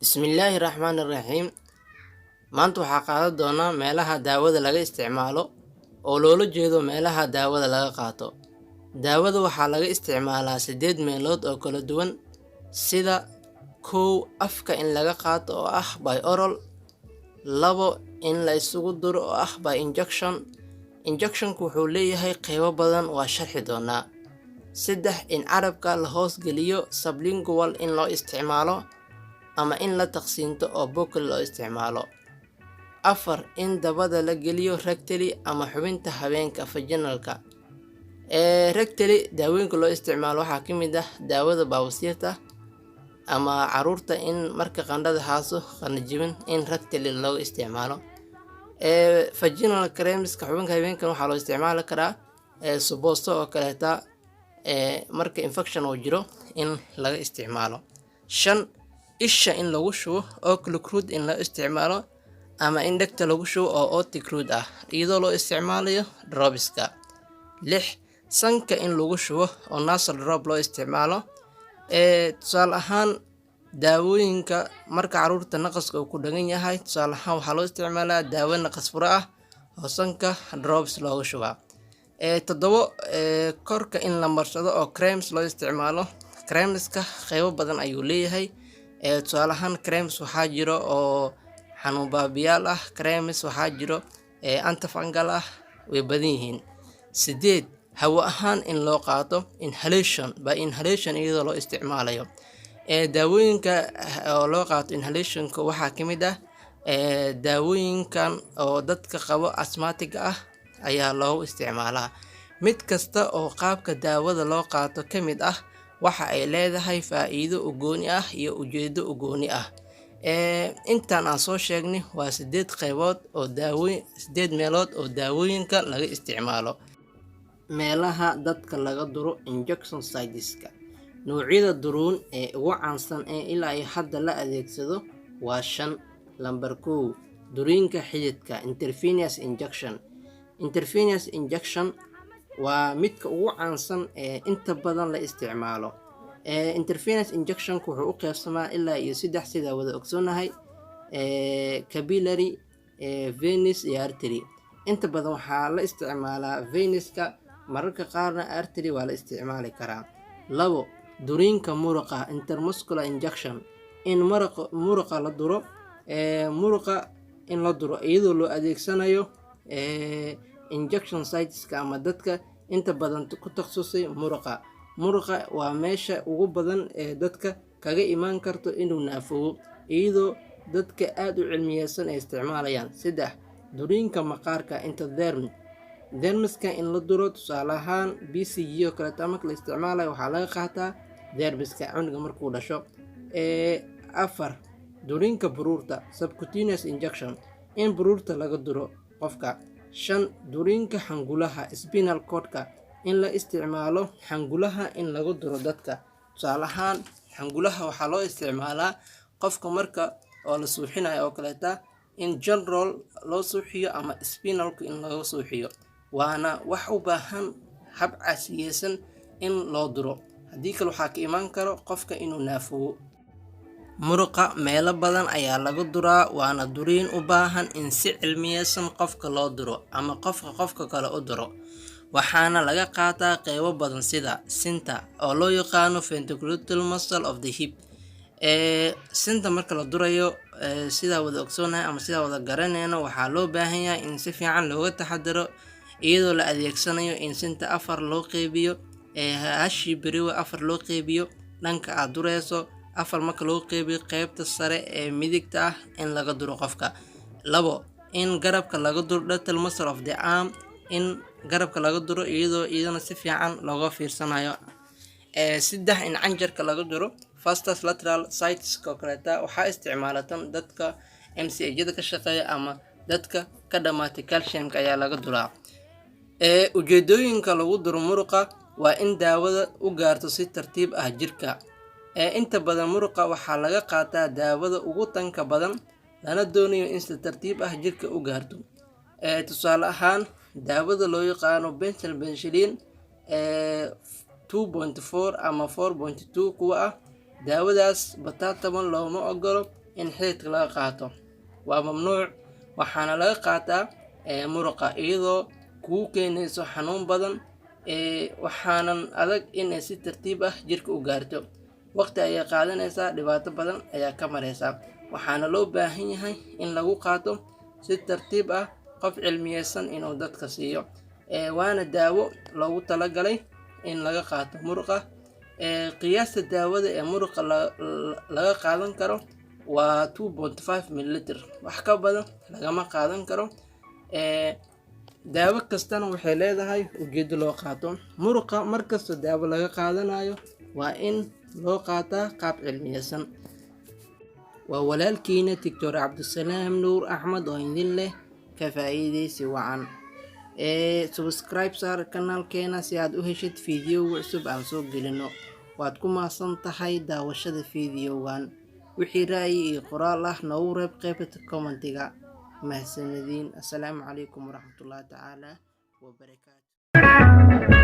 Bismillaahi Raxmaani Raxiim. Maanta waxaa qaadan doonaa meelaha daawada laga isticmaalo oo loola jeedo meelaha daawada laga qaato. Daawada waxaa laga isticmaalaa 8 meelood oo kala duwan sida 1 afka in laga qaato oo ah by oral, 2 in la isugu duro oo ah by injection. Injectionku wuxuu leeyahay qaybo badan waa sharxi doonaa. 3 in carabka la hoos geliyo sublingual in loo isticmaalo ama in la taqsiinto oo buccal loo isticmaalo. 4 in dabada la geliyo rectally ama xubinta haweenka vaginalka. Rectally daawooyinka loo isticmaalo waxaa ka mid ah daawada baawasiirta ama caruurta in marka qandhada haaso qanjibin in rectally loo isticmaalo. Vaginal creamska xubinka haweenka waxaa loo isticmaali karaa subosto oo kaleeta marka infection uu jiro in laga isticmaalo. 5 isha in lagu shubo ocular root in la isticmaalo ama in dhegta lagu shubo oo otic root ah iyadoo loo isticmaalayo dropska. 6 sanka in lagu shubo oo nasal drop loo isticmaalo. Tusaale ahaan daawooyinka marka caruurta naqaska uu ku dhagan yahay tusaale ahaan waxaa loo isticmaalaa daawo naqas furo ah oo sanka drops loogu shubaa. 7 korka in la marsado oo creams loo isticmaalo. Creamska qaybo badan ayuu leeyahay. Tusaale ahaan creams waxaa jiro oo xanuun baabiyaal ah, creams waxaa jiro antifungal ah, way badan yihiin. 8 hawo ahaan in loo qaato inhalation by inhalation iyadoo loo isticmaalayo. Daawooyinka oo loo qaato inhalationka waxaa ka mid ah daawooyinkan oo dadka qabo asthmatic ah ayaa loogu isticmaalaa. Mid kasta oo qaabka daawada loo qaato ka mid ah waxa ay leedahay faa'iido u gooni ah iyo ujeedo u gooni ah. Intaan aan soo sheegnay waa 8 qaybood oo 8 meelood oo daawooyinka laga isticmaalo. Meelaha dadka laga duro injection siteska. Noocyada duruun ee ugu caansan ee ilaa ay hadda la adeegsado waa 5. Lambar 1 duriinka xididka intravenous injection. Intravenous injection waa midka ugu caansan ee inta badan la isticmaalo. Intravenous injection wuxuu u qaybsamaa ilaa iyo 3 sida wada ogsoonahay capillary, venous iyo artery. Inta badan waxaa la isticmaalaa venouska, mararka qaarna artery waa la isticmaali karaa. 2 duriinka muruqa intermuscular injection in muruqa la duro muruqa in la duro iyadoo loo adeegsanayo injection siteska ama dadka inta badan ku takhasusay muruqa waa meesha ugu badan ee dadka kaga imaan karto inuu naafoobo iyadoo dadka aad u cilmiyeysan ay isticmaalayaan. 3 duriinka maqaarka dermiska in la duro tusaale ahaan BCG oo kale marka la isticmaalayo waxaa laga qaataa dermiska cunuga markuu dhasho. 4 duriinka baruurta subcutaneous injection in baruurta laga duro qofka. 5 duriinka xangulaha spinal cordka in la isticmaalo xangulaha in lagu duro dadka. Tusaale ahaan xangulaha waxaa loo isticmaalaa qofka marka oo la suuxinayo oo kaleeta in general loo suuxiyo ama spinalku in lagu suuxiyo. Waana wax u baahan hab casriyeysan in loo duro. Haddii kale waxaa ka imaan karo qofka inuu naafoobo. Muruqa meelo badan ayaa laga duraa waana duriin u baahan in si cilmiyeysan qofka loo duro ama qofka kale u duro. Waxaana laga qaataa qaybo badan sida sinta oo loo yaqaano ventricular muscle of the hip. Sinta marka la durayo sida wada ogsoonahay ama sida wada garanayno waxaa loo baahan yahay in si fiican looga taxadaro iyadoo la adeegsanayo in sinta 4 loo qeybiyo hashi beriwa 4 loo qeybiyo dhanka aad dureyso 4 marka loo qeybiyo qaybta sare ee midigta ah in laga duro qofka. 2 in garabka laga duro lateral muscle of the arm in garabka laga duro iyadoo si fiican looga fiirsanayo. 3 in canjarka laga duro vastus lateral sites oo kaleeta waxaa isticmaalatan dadka MCA-yada ka shaqeeya ama dadka ka dhamaatay calciumka ayaa laga duraa. Ujeedooyinka lagu duro muruqa waa in daawada u gaarto si tartiib ah jirka. Inta badan muruqa waxaa laga qaataa daawada ugu tanka badan lana doonayo in si tartiib ah jirka u gaarto. Tusaale ahaan daawada loo yaqaano penicillin 2.4 ama 4.2 kuwa ah daawadaas batataban looma ogolo in xididka laga qaato waa mamnuuc, waxaana laga qaataa muruqa iyadoo kugu keenayso xanuun badan waxaanan adag inay si tartiib ah jirka u gaarto. Waqti ayay qaadanaysaa, dhibaato badan ayaa ka maraysaa. Waxaana loo baahan yahay in lagu qaato si tartiib ah, qof cilmiyeysan inuu dadka siiyo. Waana daawo loogu talagalay in laga qaato muruqa. Qiyaasta daawada ee muruqa laga qaadan karo waa 2.5 mililitr, wax ka badan lagama qaadan karo. Daawo kastana waxay leedahay ujeedo loo qaato. Muruqa markasta daawo laga qaadanayo waa in loo qaataa qaab cilmiyeysan. waa walaalkiina Dr. Cabdisalaam Nuur Axmed oo idin leh ka faa'iideysi wacan. Subscribe saar kanaalkeena si aad u heshid fiidiyowga cusub aan soo gelino. waad ku mahadsan tahay daawashada fiidiyowgan. wixii ra'yi iyo qoraal ah noogu reeb qaybta commentiga. mahadsanidin. Assalaamu calaykum waraxmatullaahi tacaala وبركاته.